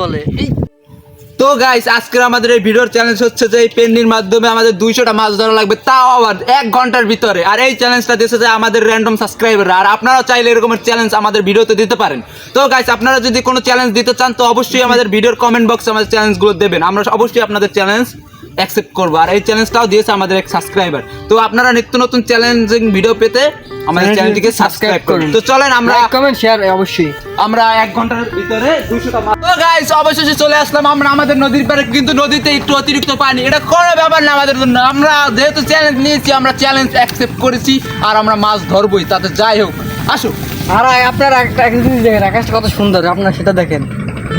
বলে। তো গাইস আজকের আমাদের এই ভিডিওর চ্যালেঞ্জ হচ্ছে যে এই পেন্নির মাধ্যমে আমাদের 200টা মাছ ধরা লাগবে, তাও আবার 1 ঘন্টার ভিতরে। আর এই চ্যালেঞ্জটা দিয়েছে যে আমাদের র্যান্ডম সাবস্ক্রাইবার। আর আপনারা চাইলে এরকমের চ্যালেঞ্জ আমাদের ভিডিওতে দিতে পারেন। তো গাইস আপনারা যদি কোনো চ্যালেঞ্জ দিতে চান তো অবশ্যই আমাদের ভিডিওর কমেন্ট বক্সে আমাদের চ্যালেঞ্জগুলো দেবেন, আমরা অবশ্যই আপনাদের চ্যালেঞ্জ অ্যাকসেপ্ট করবো। আর এই চ্যালেঞ্জটাও দিয়েছে আমাদের এক সাবস্ক্রাইবার। তো আপনারা নিত্য নতুন চ্যালেঞ্জিং ভিডিও পেতে আমাদের চ্যানেলটিকে সাবস্ক্রাইব করুন। তো চলেন আমরা কমেন্ট শেয়ার অবশ্যই আমরা 1 ঘন্টার ভিতরে 200টা মাছ। তো গাইস অবশেষে চলে আসলাম আমরা আমাদের নদীর পাড়ে, কিন্তু নদীতে একটু অতিরিক্ত পানি, এটা কোনো ব্যাপার না আমাদের জন্য। আমরা যেহেতু চ্যালেঞ্জ নিয়েছি, আমরা চ্যালেঞ্জ অ্যাকসেপ্ট করেছি আর আমরা মাছ ধরবই, তাতে যাই হোক। আসো। আর আপনারা একটা জিনিস দেখেন, আকাশটা কত সুন্দর, আপনারা সেটা দেখেন।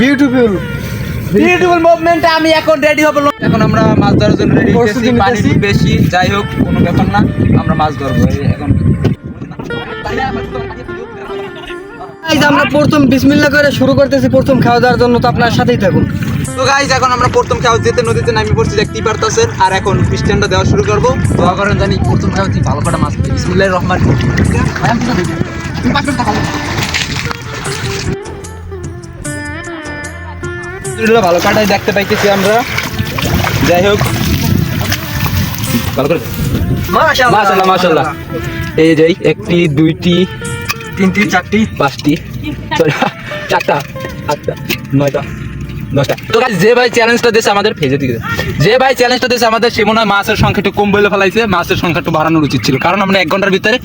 বিউটিফুল মুভমেন্টে আমি এখন রেডি হব। এখন আমরা মাছ ধরার জন্য রেডি হয়েছি। পানি বেশি, যাই হোক কোনো ব্যাপার না, আমরা মাছ ধরবো এখন। আমরা প্রথম বিসমিল্লাহ করে শুরু করতেছি প্রথম খাওয়া দাওয়ার জন্য, তো আপনার সাথেই থাকুন। তো গাইস এখন আমরা প্রথম খাওয়া যেতে নদীতে নামি পড়ছি, দেখতেই পারতেছেন। আর এখন স্ট্যান্ডটা দেওয়া শুরু করবো। দোয়া করেন জানি প্রথম খাওয়া ভালো করে মাছ পেয়ে। বিসমিল্লাহির রহমানির রহিম। ভালো কাটাই দেখতে পাইতেছি আমরা, যাই হোক ভালো করে মাশাআল্লাহ মাশাআল্লাহ। এই যে 1টি 2টি 3টি 4টি 5টি 4টা 8টা 9টা 10টা। তো গাইস যে ভাই চ্যালেঞ্জটা দিয়েছে আমাদের ফেজে দিকে, যে ভাই চ্যালেঞ্জটা দিয়েছে আমাদের, সে মনে হয় মাছের সংখ্যা একটু কম বলে ফেলাইছে। মাছের সংখ্যা একটু বাড়ানোর উচিত ছিল, কারণ আমরা 1 ঘন্টার ভিতরে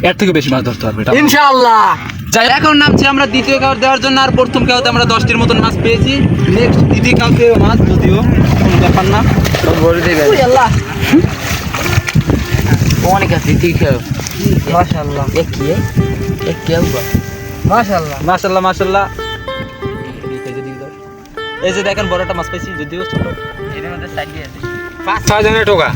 এর থেকে বেশি মাছ ধরতে পারবো ইনশাআল্লাহ। যাই এখন নামছি আমরা দ্বিতীয় খাওয়ার দেওয়ার জন্য। আর প্রথম খাওয়াতে আমরা 10টির মতন মাছ পেয়েছি। নেক্সট দ্বিতীয় খাওয়াতে মাছ, যদিও কোনো ব্যাপার না, বলে দেবে আল্লাহ অনেক আছে। দ্বিতীয় খাওয়া মাশাআল্লাহ, মাশাআল্লাহ মাশাআল্লাহ মাশাআল্লাহ। এই যে দেখেন বড়টা মাছ পাইছি, যদিও ছোট। এর মধ্যে সাইড দিয়ে আছে 5-6 জনের টোকা।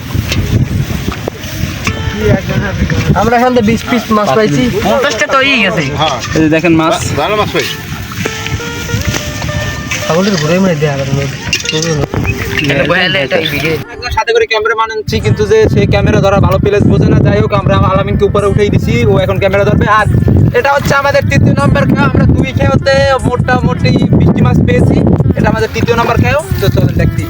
আমরা এখান থেকে 20 পিস মাছ পাইছি। 50টা তো হয়ে গেছে। হ্যাঁ এই যে দেখেন মাছ, ভালো মাছ পাইছি। ছাগলের ঘুরে মেরে দেয়া গেল। সাথে করে ক্যামেরাম্যান আনছি, কিন্তু যে সে ক্যামেরা ধরা ভালো প্লেস বোঝে না। যাই হোক আমরা আলামিনকে উপরে উঠেই দিছি, ও এখন ক্যামেরা ধরবে। আর এটা হচ্ছে আমাদের 3য় নম্বর খাওয়া। আমরা 2 খেয়েতে মোটামুটি 20টি মাছ পেয়েছি। এটা আমাদের 3য় নম্বর খাও। তো চলেন দেখি।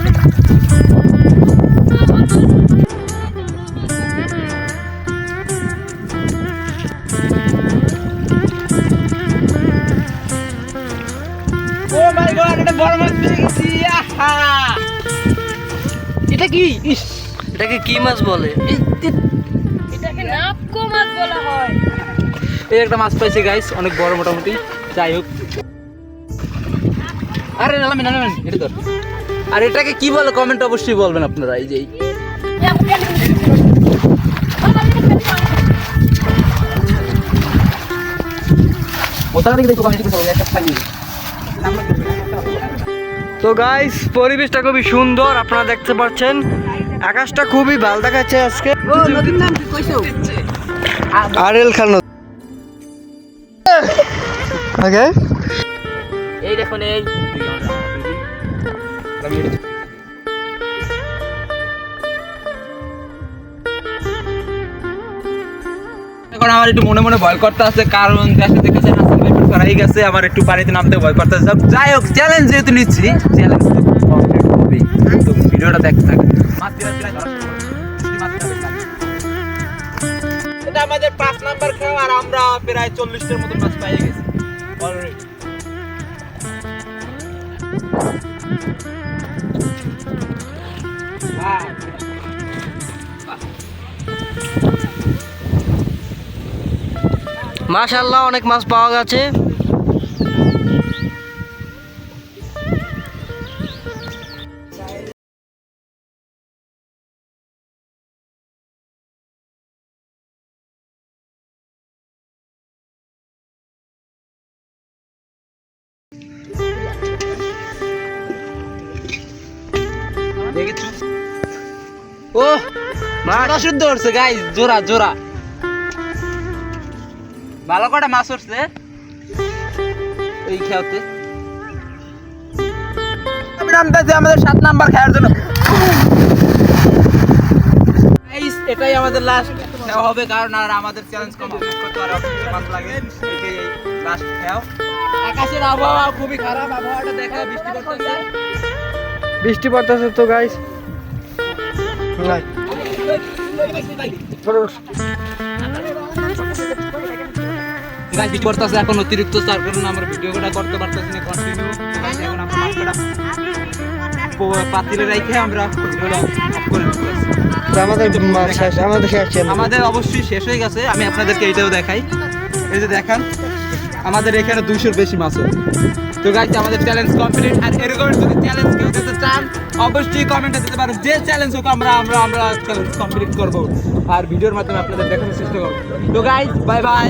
ও মাই গড, এটা বড় মাছ পেয়ে গেছি। আহা, এটা কি? ইস, এটাকে কি মাছ বলে? এটাকে নাপকো মাছ বলা হয়। এই একটা মাছ পাইছি গাইস, অনেক বড় মোটামুটি। যাই হোক, আরে নালামেন নালামেন, এটা ধর। আর এটাকে কি বলে কমেন্ট অবশ্যই বলবেন আপনারা। এই যে ওটা দেখে দেখো কমেন্ট করে একটা পাই। তো গাইস পরিবেশটা খুবই সুন্দর, আপনারা দেখতে পাচ্ছেন। আকাশটা খুবই ভালো দেখাচ্ছে আজকে। ও নদীর নাম কি কইছো? আরেল খান। ওকে, এই দেখুন এই এখন আমার একটু মনে মনে ভয় করতে আছে, কারণ দেশে দেখেছে রাস্তা বাইপাস করাই গেছে। আমার একটু পানিতে নামতে ভয় করতে আছে। যাই হোক চ্যালেঞ্জ যেহেতু নিচ্ছি, চ্যালেঞ্জ কমপ্লিট হবে। তো ভিডিওটা দেখতে থাকুন। এটা আমাদের 5 নাম্বার খাওয়া। আর আমরা প্রায় 40টার মতো মাছ পেয়ে গেছি অলরেডি। মাশাআল্লাহ অনেক মাছ পাওয়া গেছে। ও মাছ শুদ্ধ হচ্ছে গাইস, জোড়া জোড়া ভালো কটা মাছ উঠছে এই খেয়াতে। আমি নামতেছি আমাদের 7 নাম্বার খাওয়ার জন্য। গাইস এটাই আমাদের লাস্ট খাওয়া হবে, কারণ আর আমাদের চ্যালেঞ্জ কমপ্লিট করতে আর মাছ লাগে। লাস্ট খেয়াও। আকাশের আবহাওয়া খুবই খারাপ, আবহাওয়াটা দেখায় বৃষ্টি পড়তেছে। বৃষ্টি পড়তেছে তো গাইস। গাইস বৃষ্টি পড়তেছে এখন অতিরিক্ত, তার কারণে আমরা ভিডিওটা করতে পারতেছি না কন্টিনিউ। এখন আমরা মাছটা পাতিলে রেখে আমরা ভিডিওটা অফ করে দিতেছি। আমাদের শেষ, আমাদের শেষ channel। আমাদের অবশ্যই শেষ হয়ে গেছে। আমি আপনাদেরকে এইটাও দেখাই, এই যে দেখেন আমাদের এখানে 200-র বেশি মাছ আছে। তো গাইস আমাদের চ্যালেঞ্জ কমপ্লিট। আর এরকম যদি চ্যালেঞ্জ কেউ দিতে চান অবশ্যই কমেন্টে দিতে পারেন, যে চ্যালেঞ্জ হোক আমরা চ্যালেঞ্জ কমপ্লিট করব আর ভিডিওর মাধ্যমে আপনাদের দেখানোর চেষ্টা করব। তো গাইস বাই বাই।